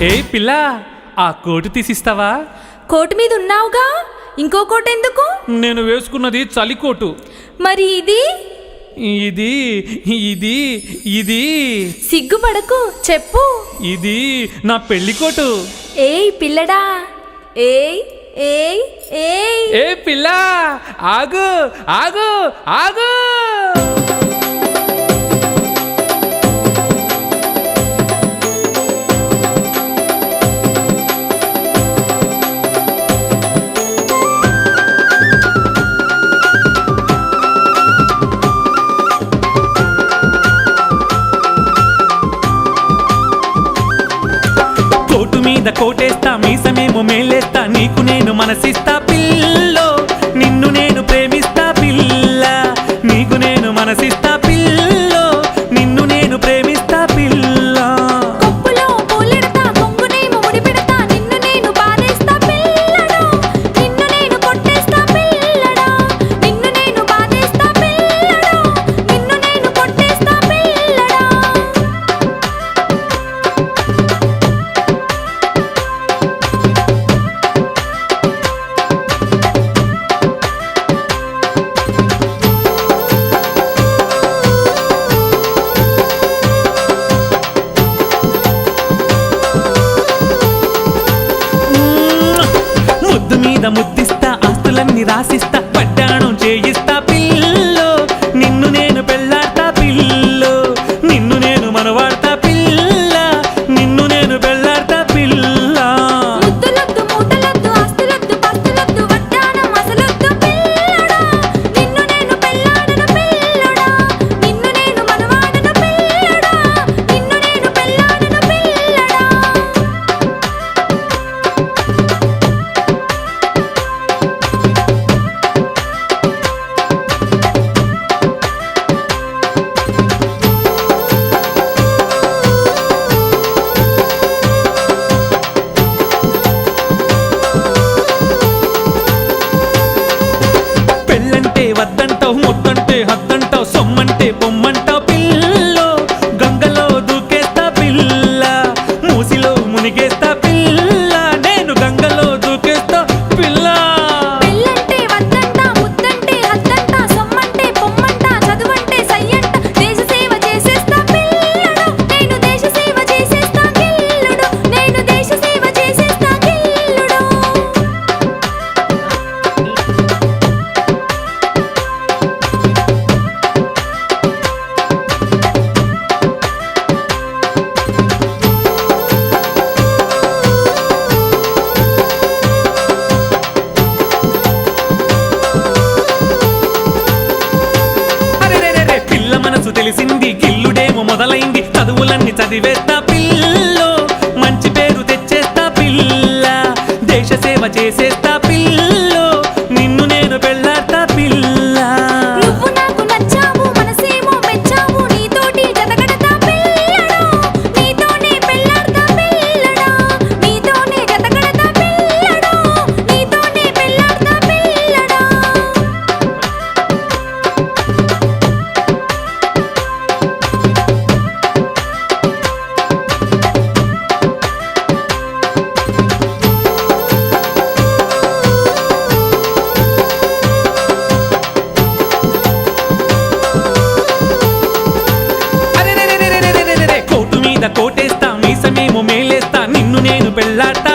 ఏ పిల్ల, ఆ coat తీసిస్తావా? Coat మీద ఉన్నావుగా, ఇంకో కోటు ఎందుకు? నేను వేసుకున్నది చలికోటు. మరి ఇది? ఇది ఇది ఇది సిగ్గుపడకు, చెప్పు. ఇది నా పెళ్లికోటు. ఏయ్ పిల్లడా, ఏయ్ ఏయ్ ఏయ్ ఏ పిల్ల, ఆగు ఆగు ఆగు. కోటు మీద కోటేస్తా, మీసమేమో మేలేస్తా, నీకు నేను మనసిస్తా పిల్లో, నిన్ను నేను ప్రేమిస్తా పిల్ల, నీకు నేను మనసిస్తా పిల్లో, నిన్ను నేను ప్రేమిస్తా పిల్ల. కొప్పులో పూలెడతా, కొంగునేమో ముడిపెడతా, నిన్ను నేను బాధేస్తా పిల్లడా, నిన్ను నేను కొట్టేస్తా పిల్లడా, నిన్ను నేను బాధేస్తా పిల్లడా, నిన్ను నేను కొట్టేస్తా పిల్లడా. ముద్దు మీద ముద్దిస్తా, ఆస్తులన్నీ రాసిస్తా, పడ్డాణం చేయిస్తా పిల్లో, నిన్ను నేను పెళ్ళాడతా పిల్లో, నిన్ను నేను మనవాడతా పిల్ల, నిన్ను నేను పెళ్ళాడతా పిల్ల. ముద్దులొద్దు, మూటలొద్దు, ఆస్తులొద్దు, పస్తులొద్దు, వడ్డానం అసలొద్దు పిల్లడా, నిన్ను నేను పెళ్ళాడను పిల్లడా, నిన్ను నేను మనవాడను పిల్లడా, నిన్ను నేను పెళ్ళాడను పిల్లడా. పెళ్ళంటే వద్దంటావు, ముద్దంటే హద్దంటావు, సొమ్మంటే పొమ్మంటావు పిల్లో, గంగలో దూకేస్తా పిల్ల, మూసిలో మునిగేస్తా పిల్ల, నేను గంగలో దూకేస్తా పిల్ల. పెళ్ళంటే వద్దంట, ముద్దంటే హద్దంట, సొమ్మంటే పొమ్మంట, చదువంటే సయ్యంట, దేశ సేవ చేసేస్తా పిల్లడు, నేను దేశ సేవ చేసేస్తా గిల్లుడు, నేను దేశ సేవ చేసేస్తా గిల్లుడు. అరెరెరెరె, పిల్ల మనసు తెలిసింది, గిల్లుడేమో మొదలైంది, చదువులన్నీ చదివేస్తా పిల్లో, మంచి పేరు తెచ్చేస్తా పిల్ల, దేశ సేవ చేసేస్తా పిల్లో, నిన్ను నేను పెళ్ళాడతా పిల్ల. నువ్వు నాకు నచ్చావు, మనసేమో మెచ్చావు, నీతోటి జతగడతా పిల్లడా, నీతోనే పెళ్ళాడతా పిల్లడా, నీతోనే జతగడతా పిల్లడా, నీతోనే పెళ్ళాడతా పిల్లడా. అరెరెరెరెరెరెరెరె, కోటు మీద కోటేస్తా, మీసమేమో మేలేస్తా, నిన్ను నేను పెళ్ళాడతా